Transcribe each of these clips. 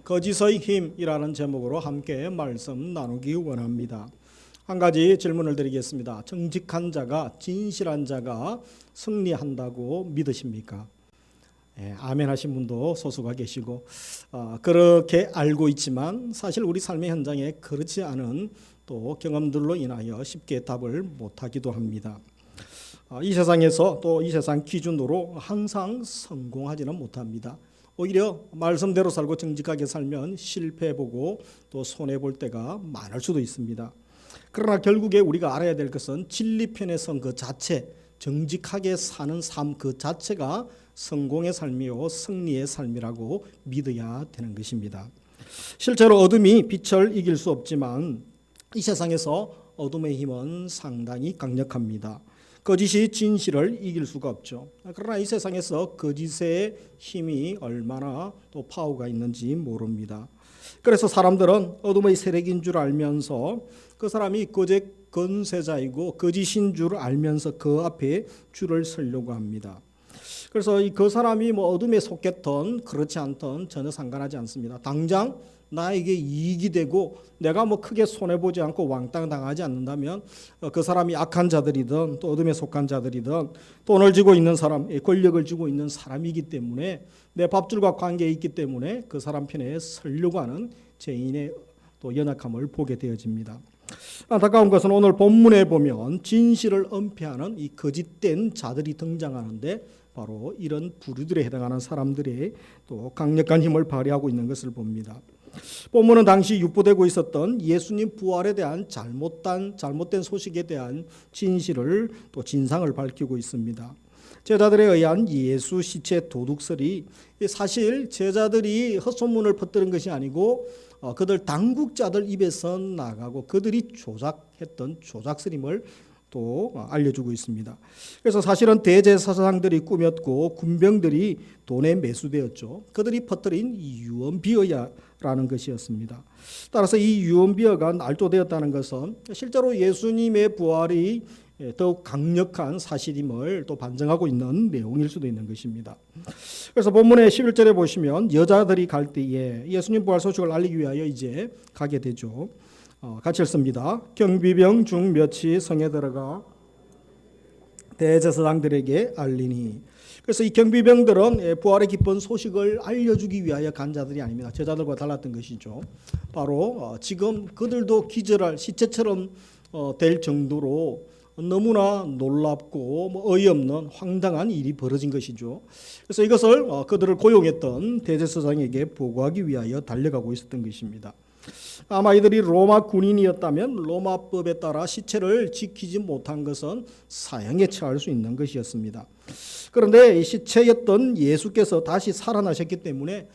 거짓의 힘이라는 제목으로 함께 말씀 나누기 원합니다. 한 가지 질문을 드리겠습니다. 정직한 자가, 진실한 자가 승리한다고 믿으십니까? 아멘 하신 분도 소수가 계시고 그렇게 알고 있지만 사실 우리 삶의 현장에 그렇지 않은 또 경험들로 인하여 쉽게 답을 못하기도 합니다. 이 세상에서 또 이 세상 기준으로 항상 성공하지는 못합니다. 오히려 말씀대로 살고 정직하게 살면 실패해보고 또 손해볼 때가 많을 수도 있습니다. 그러나 결국에 우리가 알아야 될 것은 진리편에 선 그 자체, 정직하게 사는 삶 그 자체가 성공의 삶이요 승리의 삶이라고 믿어야 되는 것입니다. 실제로 어둠이 빛을 이길 수 없지만 이 세상에서 어둠의 힘은 상당히 강력합니다. 거짓이 진실을 이길 수가 없죠. 그러나 이 세상에서 거짓의 힘이 얼마나 또 파워가 있는지 모릅니다. 그래서 사람들은 어둠의 세력인 줄 알면서 그 사람이 거짓 건세자이고 거짓인 줄 알면서 그 앞에 줄을 서려고 합니다. 그래서 그 사람이 어둠에 속했던 그렇지 않던 전혀 상관하지 않습니다. 당장 나에게 이익이 되고 내가 크게 손해보지 않고 왕따 당하지 않는다면 그 사람이 악한 자들이든 또 어둠에 속한 자들이든 돈을 쥐고 있는 사람, 권력을 쥐고 있는 사람이기 때문에 내 밥줄과 관계에 있기 때문에 그 사람 편에 서려고 하는 죄인의 또 연약함을 보게 되어집니다. 안타까운 것은 오늘 본문에 보면 진실을 은폐하는 이 거짓된 자들이 등장하는데 바로 이런 부류들에 해당하는 사람들의 또 강력한 힘을 발휘하고 있는 것을 봅니다. 본문은 당시 유포되고 있었던 예수님 부활에 대한 잘못된 소식에 대한 진실을 또 진상을 밝히고 있습니다. 제자들에 의한 예수 시체 도둑설이 사실 제자들이 헛소문을 퍼뜨린 것이 아니고 그들 당국자들 입에서 나가고 그들이 조작했던 조작설임을 또 알려주고 있습니다. 그래서 사실은 대제사장들이 꾸몄고 군병들이 돈에 매수되었죠. 그들이 퍼뜨린 유언비어라는 것이었습니다. 따라서 이 유언비어가 날조되었다는 것은 실제로 예수님의 부활이 더욱 강력한 사실임을 또 반증하고 있는 내용일 수도 있는 것입니다. 그래서 본문의 11절에 보시면 여자들이 갈 때에 예수님 부활 소식을 알리기 위하여 이제 가게 되죠. 같이 읽습니다. 경비병 중 몇이 성에 들어가 대제사장들에게 알리니. 그래서 이 경비병들은 부활의 기쁜 소식을 알려주기 위하여 간 자들이 아닙니다. 제자들과 달랐던 것이죠. 바로 지금 그들도 기절할 시체처럼 될 정도로 너무나 놀랍고 어이없는 황당한 일이 벌어진 것이죠. 그래서 이것을 그들을 고용했던 대제사장에게 보고하기 위하여 달려가고 있었던 것입니다. 아마 이들이 로마 군인이었다면 로마법에 따라 시체를 지키지 못한 것은 사형에 처할 수 있는 것이었습니다. 그런데 이 시체였던 예수께서 다시 살아나셨기 때문에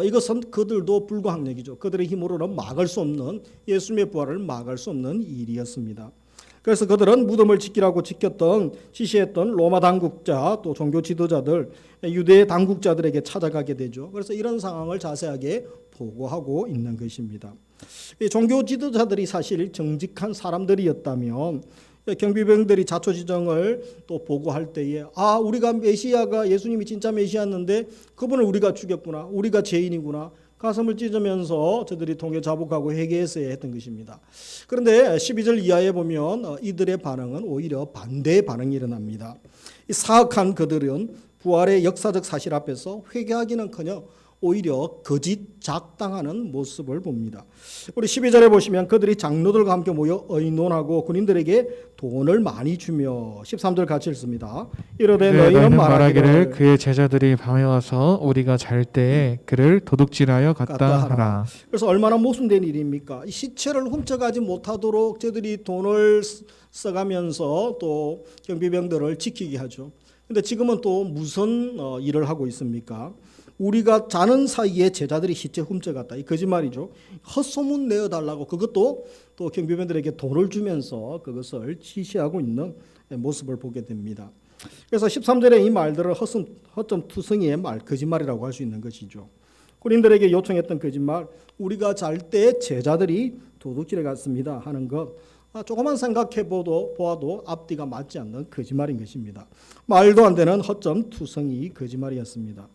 이것은 그들도 불가항력이죠. 그들의 힘으로는 막을 수 없는, 예수님의 부활을 막을 수 없는 일이었습니다. 그래서 그들은 무덤을 지키라고 지시했던 로마 당국자 또 종교 지도자들, 유대 당국자들에게 찾아가게 되죠. 그래서 이런 상황을 자세하게 보고하고 있는 것입니다. 이 종교 지도자들이 사실 정직한 사람들이었다면 경비병들이 자초지정을 또 보고할 때에 우리가 메시아가 예수님이 진짜 메시아였는데 그분을 우리가 죽였구나, 우리가 죄인이구나, 가슴을 찢으면서 저들이 통해 자복하고 회개했어야 했던 것입니다. 그런데 12절 이하에 보면 이들의 반응은 오히려 반대의 반응이 일어납니다. 이 사악한 그들은 부활의 역사적 사실 앞에서 회개하기는커녕 오히려 거짓 작당하는 모습을 봅니다. 우리 12절에 보시면 그들이 장로들과 함께 모여 의논하고 군인들에게 돈을 많이 주며 13절 같이 읽습니다. 이르되 너희는 말하기를 그의 제자들이 밤에 와서 우리가 잘 때에 그를 도둑질하여 갔다 하라. 그래서 얼마나 모순된 일입니까? 이 시체를 훔쳐가지 못하도록 저들이 돈을 써가면서 또 경비병들을 지키게 하죠. 근데 지금은 또 무슨 일을 하고 있습니까? 우리가 자는 사이에 제자들이 시체 훔쳐갔다. 이 거짓말이죠. 헛소문 내어달라고 그것도 또 경비병들에게 돈을 주면서 그것을 지시하고 있는 모습을 보게 됩니다. 그래서 13절에 이 말들을 허점투성이의 말, 거짓말이라고 할 수 있는 것이죠. 군인들에게 요청했던 거짓말, 우리가 잘 때 제자들이 도둑질에 갔습니다 하는 것, 조금만 생각해 보아도 앞뒤가 맞지 않는 거짓말인 것입니다. 말도 안 되는 허점투성이 거짓말이었습니다.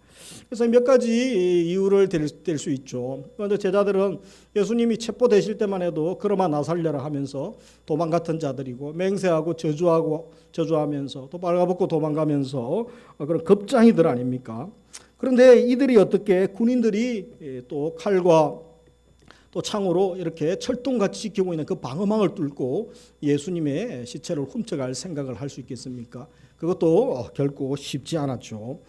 그래서 몇 가지 이유를 댈 수 있죠. 그런데 제자들은 예수님이 체포되실 때만 해도 그러마 나 살려라 하면서 도망갔던 자들이고, 맹세하고 저주하면서 또 빨가벗고 도망가면서 그런 겁장이들 아닙니까? 그런데 이들이 어떻게 군인들이 또 칼과 또 창으로 이렇게 철동같이 지키고 있는 그 방어망을 뚫고 예수님의 시체를 훔쳐갈 생각을 할 수 있겠습니까? 그것도 결코 쉽지 않았죠.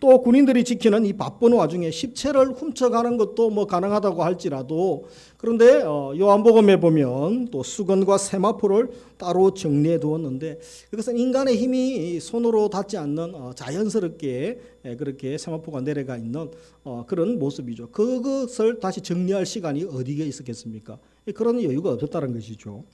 또 군인들이 지키는 이 바쁜 와중에 시체를 훔쳐가는 것도 뭐 가능하다고 할지라도, 그런데 요한복음에 보면 또 수건과 세마포를 따로 정리해 두었는데, 그것은 인간의 힘이 손으로 닿지 않는 자연스럽게 그렇게 세마포가 내려가 있는 그런 모습이죠. 그것을 다시 정리할 시간이 어디에 있었겠습니까? 그런 여유가 없었다는 것이죠.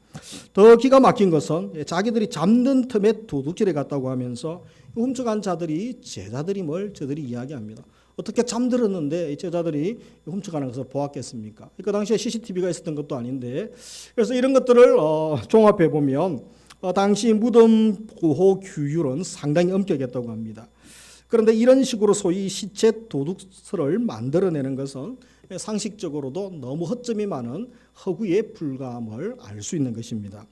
더 기가 막힌 것은 자기들이 잠든 틈에 도둑질해 갔다고 하면서 훔쳐간 자들이 제자들임을 저들이 이야기합니다. 어떻게 잠들었는데 제자들이 훔쳐가는 것을 보았겠습니까? 그 당시에 CCTV가 있었던 것도 아닌데, 그래서 이런 것들을 종합해 보면 당시 무덤 보호 규율은 상당히 엄격했다고 합니다. 그런데 이런 식으로 소위 시체 도둑설을 만들어내는 것은 상식적으로도 너무 허점이 많은 허구에 불과함을 알 수 있는 것입니다.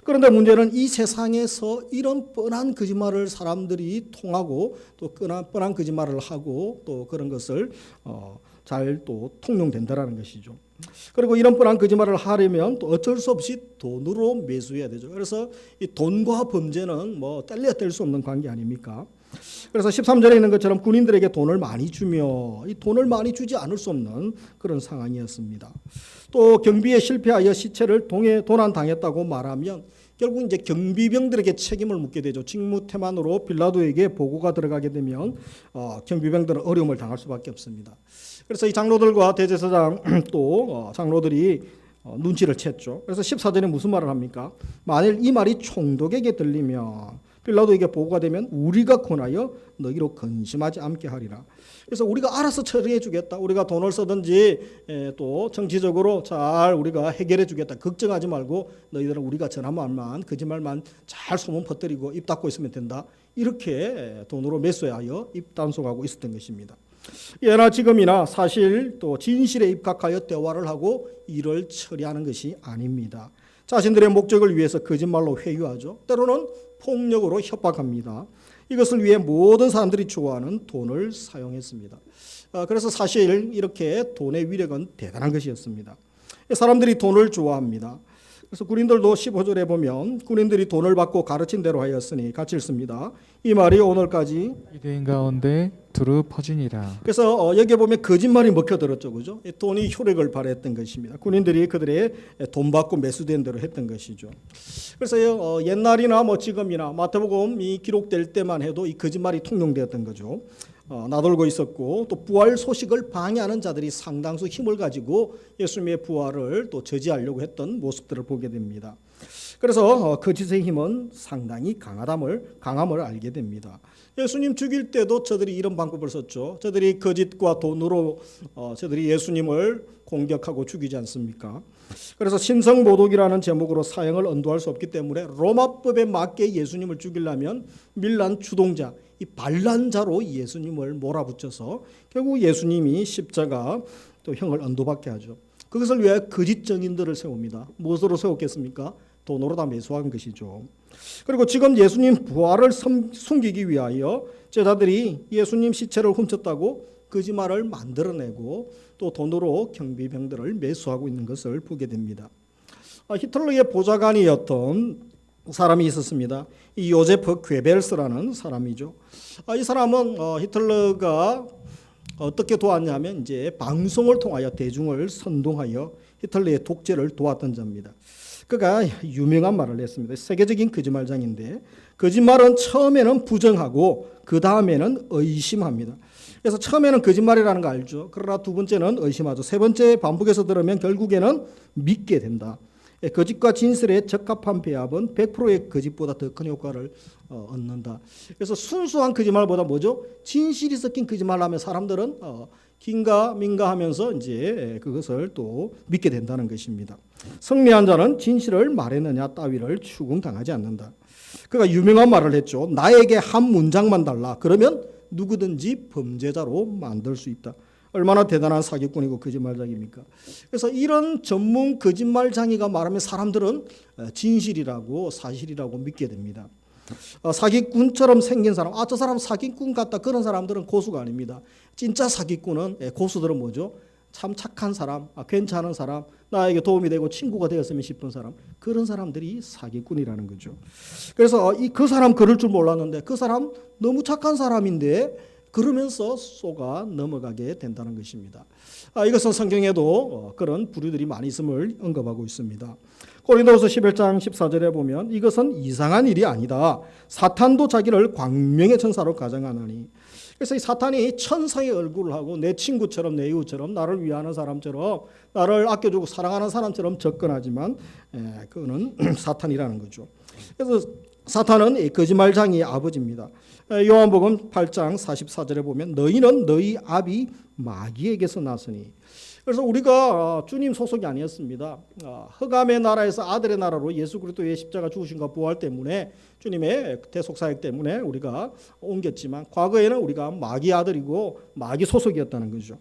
그런데 문제는 이 세상에서 이런 뻔한 거짓말을 사람들이 통하고 또 뻔한 거짓말을 하고 또 그런 것을 잘 또 통용된다라는 것이죠. 그리고 이런 뻔한 거짓말을 하려면 또 어쩔 수 없이 돈으로 매수해야 되죠. 그래서 이 돈과 범죄는 뭐 뗄래야 뗄 수 없는 관계 아닙니까? 그래서 13절에 있는 것처럼 군인들에게 돈을 많이 주며 이 돈을 많이 주지 않을 수 없는 그런 상황이었습니다. 또 경비에 실패하여 시체를 도난당했다고 말하면 결국 이제 경비병들에게 책임을 묻게 되죠. 직무태만으로 빌라도에게 보고가 들어가게 되면 경비병들은 어려움을 당할 수밖에 없습니다. 그래서 이 장로들과 대제사장 또 장로들이 눈치를 챘죠. 그래서 14절에 무슨 말을 합니까? 만일 이 말이 총독에게 들리면 빌라도에게 보고가 되면 우리가 권하여 너희로 근심하지 않게 하리라. 그래서 우리가 알아서 처리해 주겠다. 우리가 돈을 쓰든지 또 정치적으로 잘 우리가 해결해 주겠다. 걱정하지 말고 너희들은 우리가 전한 거짓말만 잘 소문 퍼뜨리고 입 닫고 있으면 된다. 이렇게 돈으로 매수하여 입 단속하고 있었던 것입니다. 예나 지금이나 사실 또 진실에 입각하여 대화를 하고 일을 처리하는 것이 아닙니다. 자신들의 목적을 위해서 거짓말로 회유하죠. 때로는 폭력으로 협박합니다. 이것을 위해 모든 사람들이 좋아하는 돈을 사용했습니다. 그래서 사실 이렇게 돈의 위력은 대단한 것이었습니다. 사람들이 돈을 좋아합니다. 그래서 군인들도 15절에 보면 군인들이 돈을 받고 가르친 대로 하였으니 같이 읽습니다. 이 말이 오늘까지 유대인 가운데 두루 퍼지니라. 그래서 여기에 보면 거짓말이 먹혀들었죠, 그죠? 돈이 효력을 발휘했던 것입니다. 군인들이 그들의 돈 받고 매수된 대로 했던 것이죠. 그래서 옛날이나 뭐 지금이나 마태복음이 기록될 때만 해도 이 거짓말이 통용되었던 거죠. 나돌고 있었고 또 부활 소식을 방해하는 자들이 상당수 힘을 가지고 예수님의 부활을 또 저지하려고 했던 모습들을 보게 됩니다. 그래서 거짓의 힘은 상당히 강함을 알게 됩니다. 예수님 죽일 때도 저들이 이런 방법을 썼죠. 저들이 거짓과 돈으로 저들이 예수님을 공격하고 죽이지 않습니까? 그래서 신성모독이라는 제목으로 사형을 언도할 수 없기 때문에 로마법에 맞게 예수님을 죽이려면 밀란 주동자, 이 반란자로 예수님을 몰아붙여서 결국 예수님이 십자가 또 형을 언도받게 하죠. 그것을 위해 거짓 증인들을 세웁니다. 무엇으로 세웠겠습니까? 돈으로 다 매수한 것이죠. 그리고 지금 예수님 부활을 숨기기 위하여 제자들이 예수님 시체를 훔쳤다고 거짓말을 만들어내고 또 돈으로 경비병들을 매수하고 있는 것을 보게 됩니다. 히틀러의 보좌관이었던 사람이 있었습니다. 이 요제프 괴벨스라는 사람이죠. 이 사람은 히틀러가 어떻게 도왔냐면 이제 방송을 통하여 대중을 선동하여 히틀러의 독재를 도왔던 자입니다. 그가 유명한 말을 했습니다. 세계적인 거짓말장인데 거짓말은 처음에는 부정하고 그 다음에는 의심합니다. 그래서 처음에는 거짓말이라는 거 알죠. 그러나 두 번째는 의심하죠. 세 번째 반복해서 들으면 결국에는 믿게 된다. 거짓과 진실의 적합한 배합은 100%의 거짓보다 더 큰 효과를 얻는다. 그래서 순수한 거짓말보다 뭐죠? 진실이 섞인 거짓말을 하면 사람들은 긴가민가 하면서 이제 그것을 또 믿게 된다는 것입니다. 승리한 자는 진실을 말했느냐 따위를 추궁당하지 않는다. 그가 유명한 말을 했죠. 나에게 한 문장만 달라. 그러면 누구든지 범죄자로 만들 수 있다. 얼마나 대단한 사기꾼이고 거짓말장입니까? 그래서 이런 전문 거짓말장이가 말하면 사람들은 진실이라고 사실이라고 믿게 됩니다. 사기꾼처럼 생긴 사람, 저 사람 사기꾼 같다. 그런 사람들은 고수가 아닙니다. 진짜 사기꾼은, 고수들은 뭐죠? 참 착한 사람, 괜찮은 사람, 나에게 도움이 되고 친구가 되었으면 싶은 사람, 그런 사람들이 사기꾼이라는 거죠. 그래서 그 사람 그럴 줄 몰랐는데 그 사람 너무 착한 사람인데 그러면서 속아 넘어가게 된다는 것입니다. 이것은 성경에도 그런 부류들이 많이 있음을 언급하고 있습니다. 고린도후서 11장 14절에 보면 이것은 이상한 일이 아니다. 사탄도 자기를 광명의 천사로 가정하나니. 그래서 이 사탄이 천사의 얼굴을 하고 내 친구처럼 내 이웃처럼 나를 위하는 사람처럼 나를 아껴주고 사랑하는 사람처럼 접근하지만 그거는 사탄이라는 거죠. 그래서 사탄은 거짓말장이의 아버지입니다. 요한복음 8장 44절에 보면 너희는 너희 아비 마귀에게서 났으니. 그래서 우리가 주님 소속이 아니었습니다. 흑암의 나라에서 아들의 나라로 예수 그리스도의 십자가 죽으심과 부활 때문에 주님의 대속사역 때문에 우리가 옮겼지만 과거에는 우리가 마귀 아들이고 마귀 소속이었다는 거죠.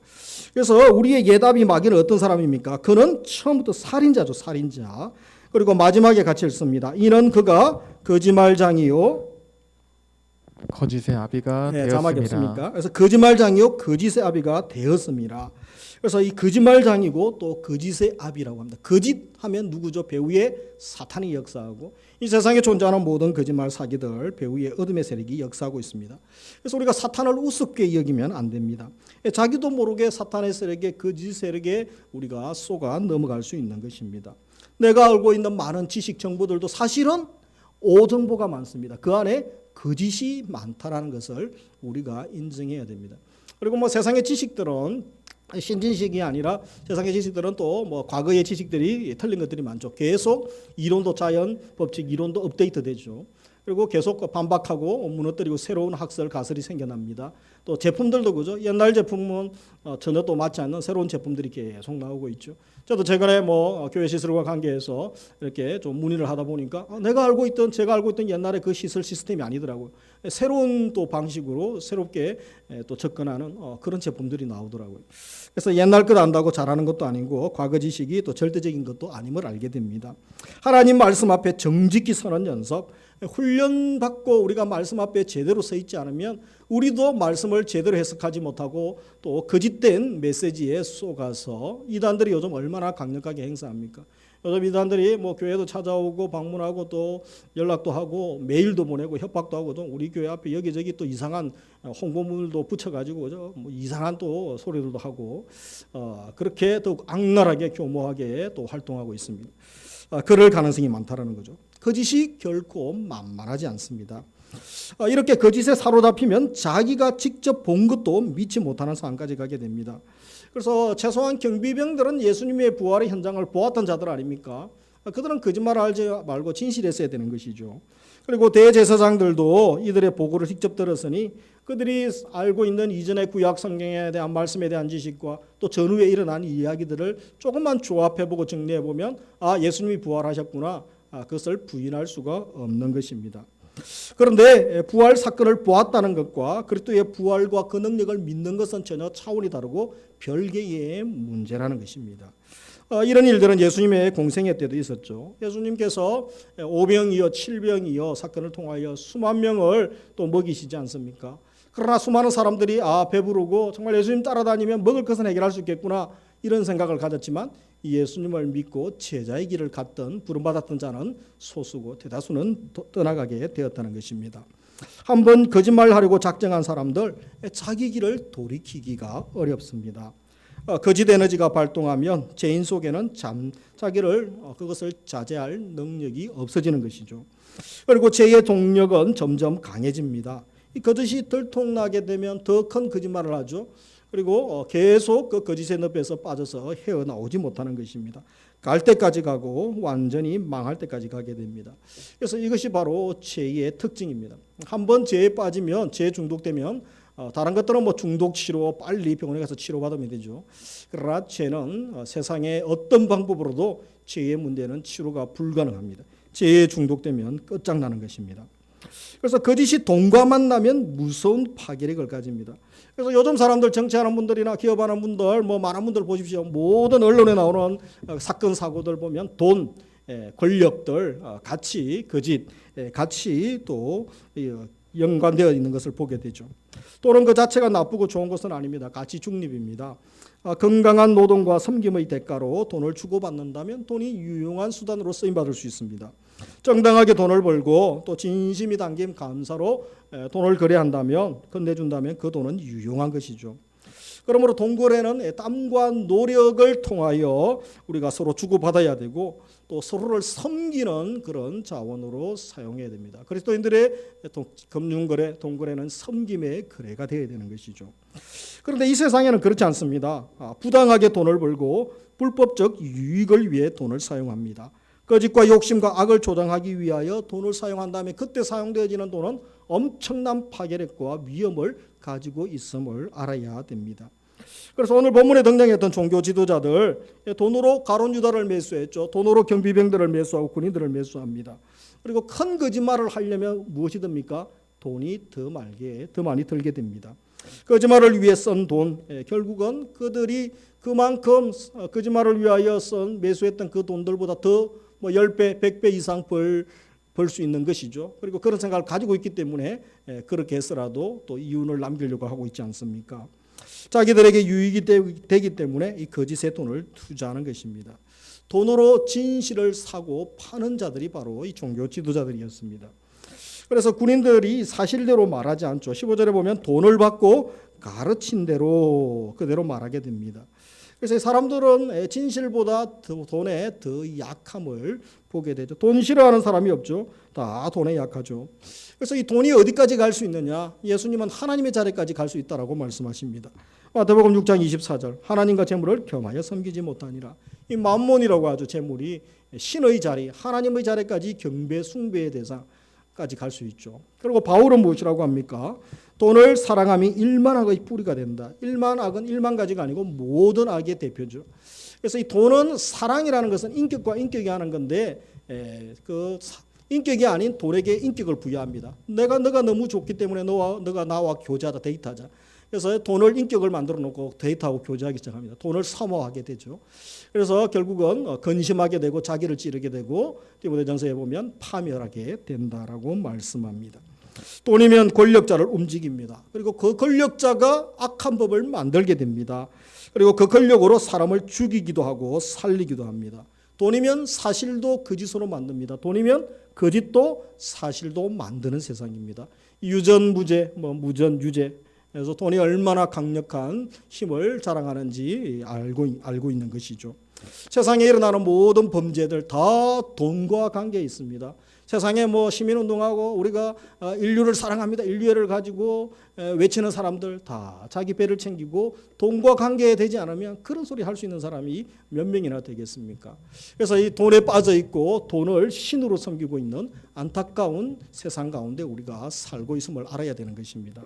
그래서 우리의 예답이 마귀는 어떤 사람입니까? 그는 처음부터 살인자죠. 살인자. 그리고 마지막에 같이 읽습니다. 이는 그가 거짓말장이요. 거짓의 아비가 자막이 되었습니다. 없습니까? 그래서 거짓말장이요 거짓의 아비가 되었습니다. 그래서 이 거짓말장이고 또 거짓의 아비라고 합니다. 거짓하면 누구죠? 배후에 사탄이 역사하고 이 세상에 존재하는 모든 거짓말 사기들 배후에 어둠의 세력이 역사하고 있습니다. 그래서 우리가 사탄을 우습게 여기면 안 됩니다. 자기도 모르게 사탄의 세력에 거짓 세력에 우리가 속아 넘어갈 수 있는 것입니다. 내가 알고 있는 많은 지식 정보들도 사실은 오정보가 많습니다. 그 안에 거짓이 많다라는 것을 우리가 인정해야 됩니다. 그리고 뭐 세상의 지식들은 신진식이 아니라 세상의 지식들은 또 뭐 과거의 지식들이 틀린 것들이 많죠. 계속 이론도 자연 법칙 이론도 업데이트되죠. 그리고 계속 반박하고 무너뜨리고 새로운 학설 가설이 생겨납니다. 또 제품들도 그죠. 옛날 제품은 전혀 또 맞지 않는 새로운 제품들이 계속 나오고 있죠. 저도 최근에 뭐 교회 시설과 관계해서 이렇게 좀 문의를 하다 보니까 제가 알고 있던 옛날에 그 시설 시스템이 아니더라고요. 새로운 또 방식으로 새롭게 또 접근하는 그런 제품들이 나오더라고요. 그래서 옛날 것 안다고 잘하는 것도 아니고 과거 지식이 또 절대적인 것도 아님을 알게 됩니다. 하나님 말씀 앞에 정직히 서는 연습, 훈련받고 우리가 말씀 앞에 제대로 서 있지 않으면 우리도 말씀을 제대로 해석하지 못하고 또 거짓된 메시지에 속아서 이단들이 요즘 얼마나 강력하게 행사합니까? 요즘 이단들이 뭐 교회도 찾아오고 방문하고 또 연락도 하고 메일도 보내고 협박도 하고 우리 교회 앞에 여기저기 또 이상한 홍보물도 붙여가지고 뭐 이상한 또 소리들도 하고 그렇게 더욱 악랄하게 교모하게 또 활동하고 있습니다. 그럴 가능성이 많다라는 거죠. 거짓이 결코 만만하지 않습니다. 이렇게 거짓에 사로잡히면 자기가 직접 본 것도 믿지 못하는 상황까지 가게 됩니다. 그래서 최소한 경비병들은 예수님의 부활의 현장을 보았던 자들 아닙니까? 그들은 거짓말을 알지 말고 진실했어야 되는 것이죠. 그리고 대제사장들도 이들의 보고를 직접 들었으니 그들이 알고 있는 이전의 구약 성경에 대한 말씀에 대한 지식과 또 전후에 일어난 이야기들을 조금만 조합해보고 정리해보면 예수님이 부활하셨구나. 그것을 부인할 수가 없는 것입니다. 그런데 부활 사건을 보았다는 것과 그리스도의 부활과 그 능력을 믿는 것은 전혀 차원이 다르고 별개의 문제라는 것입니다. 이런 일들은 예수님의 공생애 때도 있었죠. 예수님께서 5병이요 7병이요 사건을 통하여 수만 명을 또 먹이시지 않습니까? 그러나 수많은 사람들이 배부르고 정말 예수님 따라다니면 먹을 것은 해결할 수 있겠구나 이런 생각을 가졌지만 예수님을 믿고 제자의 길을 갔던 부름받았던 자는 소수고 대다수는 떠나가게 되었다는 것입니다. 한번 거짓말하려고 작정한 사람들 자기 길을 돌이키기가 어렵습니다. 거짓 에너지가 발동하면 죄인 속에는 자기를 그것을 자제할 능력이 없어지는 것이죠. 그리고 죄의 동력은 점점 강해집니다. 이 거짓이 들통나게 되면 더 큰 거짓말을 하죠. 그리고 계속 그 거짓의 늪에서 빠져서 헤어나오지 못하는 것입니다. 갈 때까지 가고 완전히 망할 때까지 가게 됩니다. 그래서 이것이 바로 죄의 특징입니다. 한번 죄에 빠지면 죄에 중독되면 다른 것들은 뭐 중독 치료 빨리 병원에 가서 치료받으면 되죠. 그러나 죄는 세상의 어떤 방법으로도 죄의 문제는 치료가 불가능합니다. 죄에 중독되면 끝장나는 것입니다. 그래서 거짓이 돈과 만나면 무서운 파괴력을 가집니다. 그래서 요즘 사람들 정치하는 분들이나 기업하는 분들 뭐 많은 분들 보십시오. 모든 언론에 나오는 사건 사고들 보면 돈, 권력들, 가치, 거짓, 같이 또 연관되어 있는 것을 보게 되죠. 돈은 그 자체가 나쁘고 좋은 것은 아닙니다. 가치 중립입니다. 건강한 노동과 섬김의 대가로 돈을 주고받는다면 돈이 유용한 수단으로 쓰임받을 수 있습니다. 정당하게 돈을 벌고 또 진심이 담긴 감사로 돈을 거래한다면, 건네준다면 그 돈은 유용한 것이죠. 그러므로 돈 거래는 땀과 노력을 통하여 우리가 서로 주고받아야 되고 또 서로를 섬기는 그런 자원으로 사용해야 됩니다. 그리스도인들의 금융거래, 돈거래는 섬김의 거래가 되어야 되는 것이죠. 그런데 이 세상에는 그렇지 않습니다. 부당하게 돈을 벌고 불법적 유익을 위해 돈을 사용합니다. 거짓과 욕심과 악을 조장하기 위하여 돈을 사용한 다음에 그때 사용되어지는 돈은 엄청난 파괴력과 위험을 가지고 있음을 알아야 됩니다. 그래서 오늘 본문에 등장했던 종교 지도자들 돈으로 가룟 유다를 매수했죠. 돈으로 경비병들을 매수하고 군인들을 매수합니다. 그리고 큰 거짓말을 하려면 무엇이 됩니까? 돈이 더 많이 들게 됩니다. 거짓말을 위해 쓴 돈, 결국은 그들이 그만큼 거짓말을 위하여 매수했던 그 돈들보다 더 10배, 100배 이상 벌 수 있는 것이죠. 그리고 그런 생각을 가지고 있기 때문에 그렇게 해서라도 또 이윤을 남기려고 하고 있지 않습니까? 자기들에게 유익이 되기 때문에 이 거짓의 돈을 투자하는 것입니다. 돈으로 진실을 사고 파는 자들이 바로 이 종교 지도자들이었습니다. 그래서 군인들이 사실대로 말하지 않죠. 15절에 보면 돈을 받고 가르친 대로 그대로 말하게 됩니다. 그래서 사람들은 진실보다 돈의 더 약함을 보게 되죠. 돈 싫어하는 사람이 없죠. 다 돈에 약하죠. 그래서 이 돈이 어디까지 갈 수 있느냐? 예수님은 하나님의 자리까지 갈 수 있다라고 말씀하십니다. 마태복음 6장 24절 하나님과 재물을 겸하여 섬기지 못하니라. 이 만몬이라고 하죠. 재물이 신의 자리, 하나님의 자리까지 경배 숭배의 대상까지 갈 수 있죠. 그리고 바울은 무엇이라고 합니까? 돈을 사랑함이 일만 악의 뿌리가 된다. 일만 악은 일만 가지가 아니고 모든 악의 대표죠. 그래서 이 돈은 사랑이라는 것은 인격과 인격이 하는 건데 그 인격이 아닌 돈에게 인격을 부여합니다. 너가 너무 좋기 때문에 너가 나와 교제하자, 데이트하자. 그래서 돈을 인격을 만들어 놓고 데이트하고 교제하기 시작합니다. 돈을 사모하게 되죠. 그래서 결국은 근심하게 되고 자기를 찌르게 되고 디모데전서에 보면 파멸하게 된다라고 말씀합니다. 돈이면 권력자를 움직입니다. 그리고 그 권력자가 악한 법을 만들게 됩니다. 그리고 그 권력으로 사람을 죽이기도 하고 살리기도 합니다. 돈이면 사실도 거짓으로 만듭니다. 돈이면 거짓도 사실도 만드는 세상입니다. 유전무죄, 무전유죄. 그래서 돈이 얼마나 강력한 힘을 자랑하는지 알고 있는 것이죠. 세상에 일어나는 모든 범죄들 다 돈과 관계에 있습니다. 세상에 시민운동하고 우리가 인류를 사랑합니다. 인류애를 가지고 외치는 사람들 다 자기 배를 챙기고 돈과 관계되지 않으면 그런 소리 할 수 있는 사람이 몇 명이나 되겠습니까? 그래서 이 돈에 빠져 있고 돈을 신으로 섬기고 있는 안타까운 세상 가운데 우리가 살고 있음을 알아야 되는 것입니다.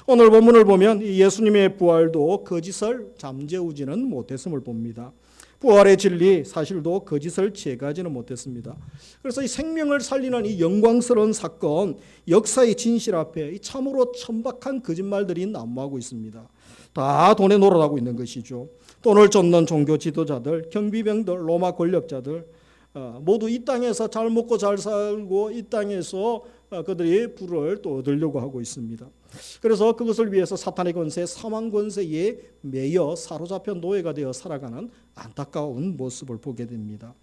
오늘 본문을 보면 예수님의 부활도 거짓을 잠재우지는 못했음을 봅니다. 부활의 진리, 사실도 거짓을 제거하지는 못했습니다. 그래서 이 생명을 살리는 이 영광스러운 사건, 역사의 진실 앞에 이 참으로 천박한 거짓말들이 난무하고 있습니다. 다 돈에 놀아나고 있는 것이죠. 돈을 쫓는 종교 지도자들, 경비병들, 로마 권력자들 모두 이 땅에서 잘 먹고 잘 살고 이 땅에서 그들이 부를 또 얻으려고 하고 있습니다. 그래서 그것을 위해서 사탄의 권세, 사망 권세에 매여 사로잡혀 노예가 되어 살아가는 안타까운 모습을 보게 됩니다.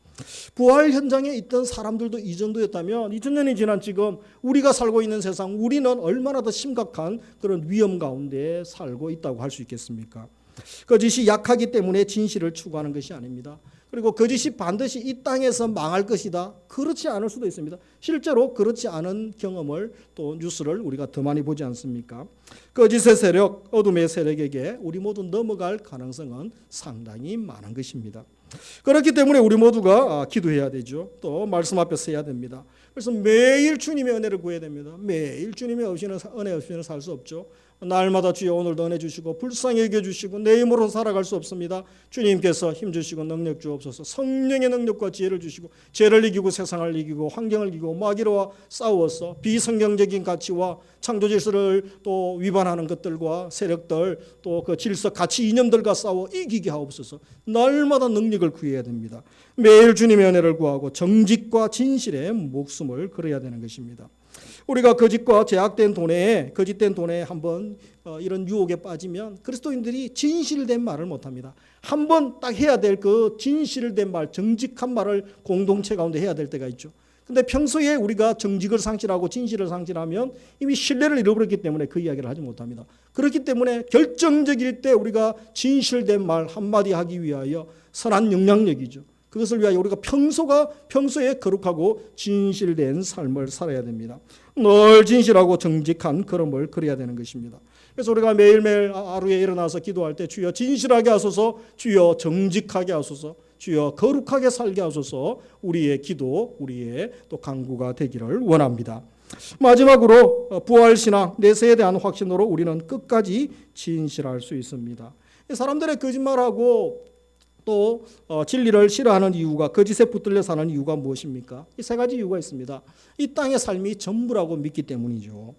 부활 현장에 있던 사람들도 이 정도였다면 2000년이 지난 지금 우리가 살고 있는 세상, 우리는 얼마나 더 심각한 그런 위험 가운데 살고 있다고 할 수 있겠습니까? 거짓이 약하기 때문에 진실을 추구하는 것이 아닙니다. 그리고 거짓이 반드시 이 땅에서 망할 것이다. 그렇지 않을 수도 있습니다. 실제로 그렇지 않은 경험을 또 뉴스를 우리가 더 많이 보지 않습니까? 거짓의 세력, 어둠의 세력에게 우리 모두 넘어갈 가능성은 상당히 많은 것입니다. 그렇기 때문에 우리 모두가 기도해야 되죠. 또 말씀 앞에 서야 됩니다. 그래서 매일 주님의 은혜를 구해야 됩니다. 매일 주님의 은혜 없이는 살 수 없죠. 날마다 주여 오늘도 은혜 주시고 불쌍히 여겨주시고 내 힘으로는 살아갈 수 없습니다. 주님께서 힘주시고 능력 주옵소서. 성령의 능력과 지혜를 주시고 죄를 이기고 세상을 이기고 환경을 이기고 마귀와 싸워서 비성경적인 가치와 창조 질서를 또 위반하는 것들과 세력들 또 그 질서 가치 이념들과 싸워 이기게 하옵소서. 날마다 능력을 구해야 됩니다. 매일 주님의 은혜를 구하고 정직과 진실에 목숨을 걸어야 되는 것입니다. 우리가 거짓과 제약된 돈에 거짓된 돈에 한번 이런 유혹에 빠지면 그리스도인들이 진실된 말을 못합니다. 한번 딱 해야 될 그 진실된 말, 정직한 말을 공동체 가운데 해야 될 때가 있죠. 근데 평소에 우리가 정직을 상실하고 진실을 상실하면 이미 신뢰를 잃어버렸기 때문에 그 이야기를 하지 못합니다. 그렇기 때문에 결정적일 때 우리가 진실된 말 한마디 하기 위하여 선한 영향력이죠. 그것을 위하여 우리가 평소에 거룩하고 진실된 삶을 살아야 됩니다. 늘 진실하고 정직한 걸음을 걸어야 되는 것입니다. 그래서 우리가 매일매일 하루에 일어나서 기도할 때 주여 진실하게 하소서, 주여 정직하게 하소서, 주여 거룩하게 살게 하소서 우리의 기도, 우리의 또 간구가 되기를 원합니다. 마지막으로 부활신앙, 내세에 대한 확신으로 우리는 끝까지 진실할 수 있습니다. 사람들의 거짓말하고 또 진리를 싫어하는 이유가 거짓에 붙들려 사는 이유가 무엇입니까? 이 세 가지 이유가 있습니다. 이 땅의 삶이 전부라고 믿기 때문이죠.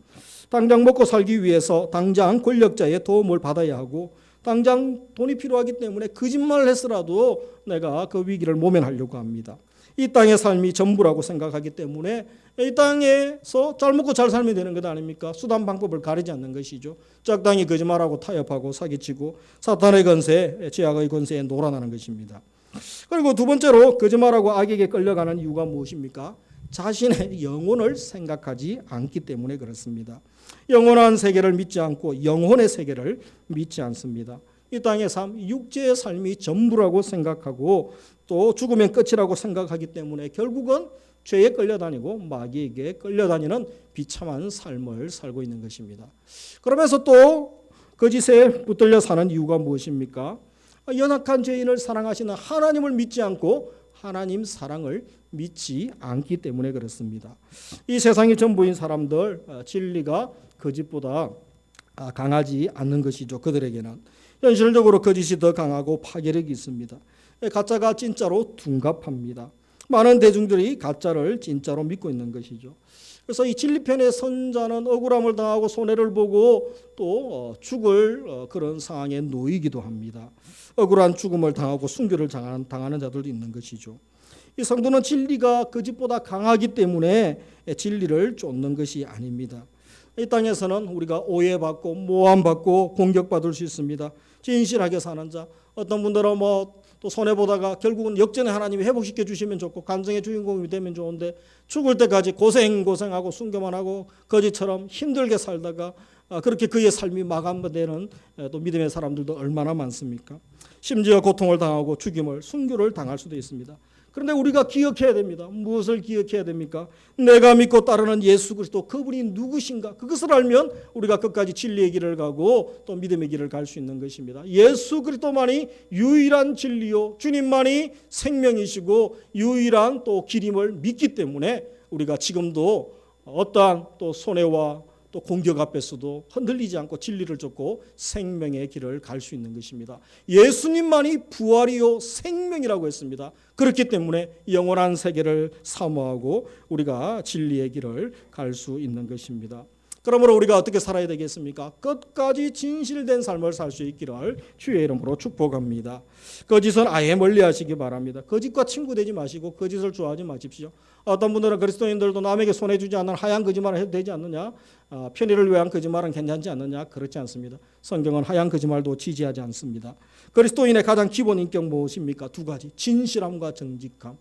당장 먹고 살기 위해서 당장 권력자의 도움을 받아야 하고 당장 돈이 필요하기 때문에 거짓말을 했으라도 내가 그 위기를 모면하려고 합니다. 이 땅의 삶이 전부라고 생각하기 때문에 이 땅에서 잘 먹고 잘 살면 되는 것 아닙니까? 수단 방법을 가리지 않는 것이죠. 적당히 거짓말하고 타협하고 사기치고 사탄의 권세, 죄악의 권세에 놀아나는 것입니다. 그리고 두 번째로 거짓말하고 악에게 끌려가는 이유가 무엇입니까? 자신의 영혼을 생각하지 않기 때문에 그렇습니다. 영원한 세계를 믿지 않고 영혼의 세계를 믿지 않습니다. 이 땅의 삶, 육체의 삶이 전부라고 생각하고 또 죽으면 끝이라고 생각하기 때문에 결국은 죄에 끌려다니고 마귀에게 끌려다니는 비참한 삶을 살고 있는 것입니다. 그러면서 또 거짓에 붙들려 사는 이유가 무엇입니까? 연약한 죄인을 사랑하시는 하나님을 믿지 않고 하나님 사랑을 믿지 않기 때문에 그렇습니다. 이 세상의 전부인 사람들 진리가 거짓보다 강하지 않는 것이죠. 그들에게는 현실적으로 거짓이 더 강하고 파괴력이 있습니다. 가짜가 진짜로 둔갑합니다. 많은 대중들이 가짜를 진짜로 믿고 있는 것이죠. 그래서 이 진리편의 선자는 억울함을 당하고 손해를 보고 또 죽을 그런 상황에 놓이기도 합니다. 억울한 죽음을 당하고 순교를 당하는 자들도 있는 것이죠. 이 성도는 진리가 거짓보다 강하기 때문에 진리를 쫓는 것이 아닙니다. 이 땅에서는 우리가 오해받고 모함받고 공격받을 수 있습니다. 진실하게 사는 자, 어떤 분들은 또 손해보다가 결국은 역전에 하나님이 회복시켜 주시면 좋고 간증의 주인공이 되면 좋은데 죽을 때까지 고생하고 순교만 하고 거짓처럼 힘들게 살다가 그렇게 그의 삶이 마감되는 또 믿음의 사람들도 얼마나 많습니까? 심지어 고통을 당하고 죽임을 순교를 당할 수도 있습니다. 그런데 우리가 기억해야 됩니다. 무엇을 기억해야 됩니까? 내가 믿고 따르는 예수 그리스도 그분이 누구신가? 그것을 알면 우리가 끝까지 진리의 길을 가고 또 믿음의 길을 갈 수 있는 것입니다. 예수 그리스도만이 유일한 진리요 주님만이 생명이시고 유일한 또 길임을 믿기 때문에 우리가 지금도 어떠한 또 손해와 또 공격 앞에서도 흔들리지 않고 진리를 쫓고 생명의 길을 갈 수 있는 것입니다. 예수님만이 부활이요 생명이라고 했습니다. 그렇기 때문에 영원한 세계를 사모하고 우리가 진리의 길을 갈 수 있는 것입니다. 그러므로 우리가 어떻게 살아야 되겠습니까? 끝까지 진실된 삶을 살 수 있기를 주의 이름으로 축복합니다. 거짓은 아예 멀리하시기 바랍니다. 거짓과 친구 되지 마시고 거짓을 좋아하지 마십시오. 어떤 분들은 그리스도인들도 남에게 손해 주지 않는 하얀 거짓말을 해도 되지 않느냐? 편의를 위한 거짓말은 괜찮지 않느냐? 그렇지 않습니다. 성경은 하얀 거짓말도 지지하지 않습니다. 그리스도인의 가장 기본 인격 무엇입니까? 두 가지. 진실함과 정직함.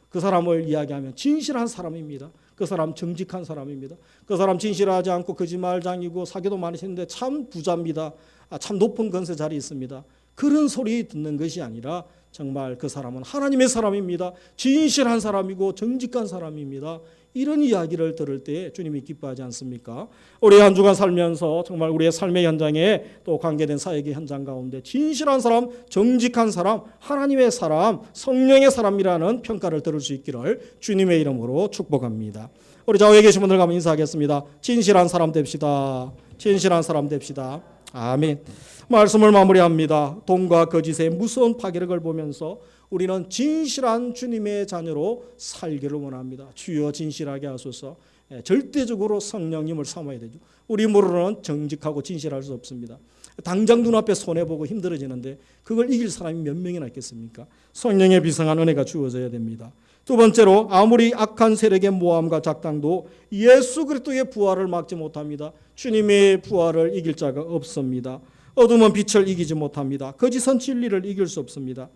그 사람을 이야기하면 진실한 사람입니다. 그 사람 정직한 사람입니다. 그 사람 진실하지 않고 거짓말장이고 사기도 많이 했는데 참 부자입니다. 참 높은 건세 자리에 있습니다. 그런 소리 듣는 것이 아니라 정말 그 사람은 하나님의 사람입니다. 진실한 사람이고 정직한 사람입니다. 이런 이야기를 들을 때 주님이 기뻐하지 않습니까? 우리 한 주간 살면서 정말 우리의 삶의 현장에 또 관계된 사역의 현장 가운데 진실한 사람, 정직한 사람, 하나님의 사람, 성령의 사람이라는 평가를 들을 수 있기를 주님의 이름으로 축복합니다. 우리 좌우에 계신 분들 가면 인사하겠습니다. 진실한 사람 됩시다. 진실한 사람 됩시다. 아멘. 말씀을 마무리합니다. 돈과 거짓의 무서운 파괴력을 보면서 우리는 진실한 주님의 자녀로 살기를 원합니다. 주여 진실하게 하소서. 절대적으로 성령님을 삼아야 되죠. 우리 모르는 정직하고 진실할 수 없습니다. 당장 눈앞에 손해보고 힘들어지는데 그걸 이길 사람이 몇 명이나 있겠습니까? 성령의 비상한 은혜가 주어져야 됩니다. 두 번째로 아무리 악한 세력의 모함과 작당도 예수 그리스도의 부활을 막지 못합니다. 주님의 부활을 이길 자가 없습니다. 어둠은 빛을 이기지 못합니다. 거짓은 진리를 이길 수 없습니다.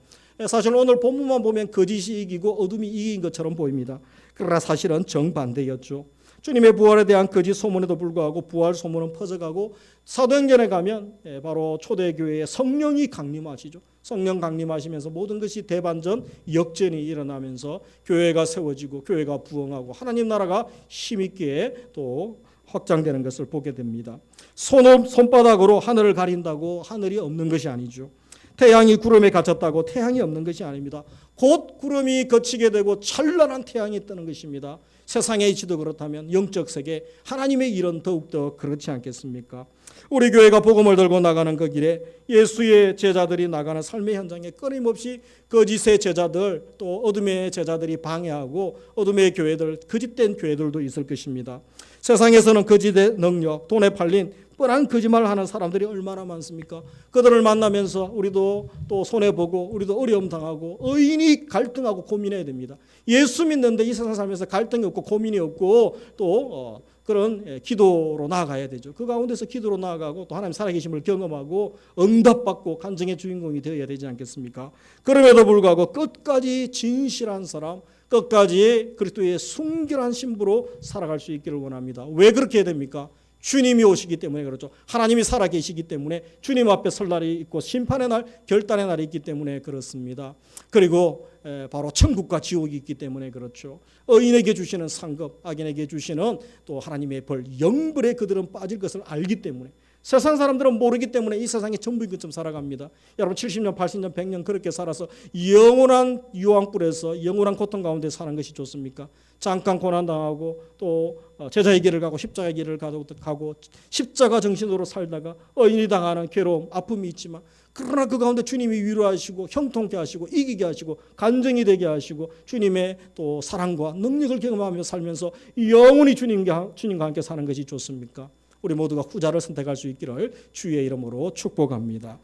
사실 오늘 본문만 보면 거짓이 이기고 어둠이 이긴 것처럼 보입니다. 그러나 사실은 정반대였죠. 주님의 부활에 대한 거짓 소문에도 불구하고 부활 소문은 퍼져가고 사도행전에 가면 바로 초대교회에 성령이 강림하시죠. 성령 강림하시면서 모든 것이 대반전 역전이 일어나면서 교회가 세워지고 교회가 부흥하고 하나님 나라가 힘있게 또 확장되는 것을 보게 됩니다. 손바닥으로 하늘을 가린다고 하늘이 없는 것이 아니죠. 태양이 구름에 갇혔다고 태양이 없는 것이 아닙니다. 곧 구름이 걷히게 되고 찬란한 태양이 뜨는 것입니다. 세상의 이치도 그렇다면 영적 세계 하나님의 일은 더욱더 그렇지 않겠습니까? 우리 교회가 복음을 들고 나가는 그 길에 예수의 제자들이 나가는 삶의 현장에 끊임없이 거짓의 제자들 또 어둠의 제자들이 방해하고 어둠의 교회들 거짓된 교회들도 있을 것입니다. 세상에서는 거짓의 능력, 돈에 팔린 뻔한 거짓말하는 사람들이 얼마나 많습니까? 그들을 만나면서 우리도 또 손해보고 우리도 어려움 당하고 의인이 갈등하고 고민해야 됩니다. 예수 믿는데 이 세상 살면서 갈등이 없고 고민이 없고 또 그런 기도로 나아가야 되죠. 그 가운데서 기도로 나아가고 또 하나님 살아계심을 경험하고 응답받고 간증의 주인공이 되어야 되지 않겠습니까? 그럼에도 불구하고 끝까지 진실한 사람, 끝까지 그리스도의 순결한 신부로 살아갈 수 있기를 원합니다. 왜 그렇게 해야 됩니까? 주님이 오시기 때문에 그렇죠. 하나님이 살아계시기 때문에 주님 앞에 설 날이 있고 심판의 날, 결단의 날이 있기 때문에 그렇습니다. 그리고 바로 천국과 지옥이 있기 때문에 그렇죠. 의인에게 주시는 상급, 악인에게 주시는 또 하나님의 벌, 영벌에 그들은 빠질 것을 알기 때문에 세상 사람들은 모르기 때문에 이 세상이 전부인 것처럼 살아갑니다. 여러분 70년, 80년, 100년 그렇게 살아서 영원한 유황불에서 영원한 고통 가운데 사는 것이 좋습니까? 잠깐 고난당하고 또 제자의 길을 가고 십자가의 길을 가고 십자가 정신으로 살다가 의인이 당하는 괴로움, 아픔이 있지만 그러나 그 가운데 주님이 위로하시고 형통케 하시고 이기게 하시고 간증이 되게 하시고 주님의 또 사랑과 능력을 경험하며 살면서 영원히 주님과 함께 사는 것이 좋습니까? 우리 모두가 후자를 선택할 수 있기를 주의 이름으로 축복합니다.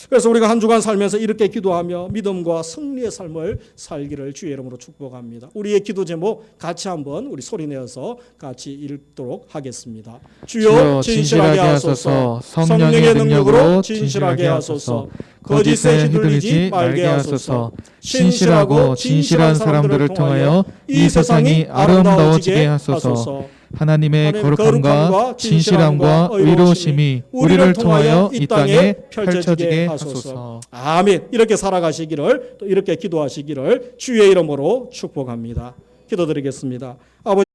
그래서 우리가 한 주간 살면서 이렇게 기도하며 믿음과 승리의 삶을 살기를 주의 이름으로 축복합니다. 우리의 기도 제목 같이 한번 우리 소리내어서 같이 읽도록 하겠습니다. 주여 진실하게 하소서, 성령의 능력으로 진실하게 하소서, 거짓에 휘둘리지 말게 하소서, 신실하고 진실한 사람들을 통하여 이 세상이 아름다워지게 하소서. 하나님의 거룩함과 진실함과 의로우심이 우리를 통하여 이 땅에 펼쳐지게 하소서. 아멘. 이렇게 살아가시기를 또 이렇게 기도하시기를 주의 이름으로 축복합니다. 기도드리겠습니다. 아버지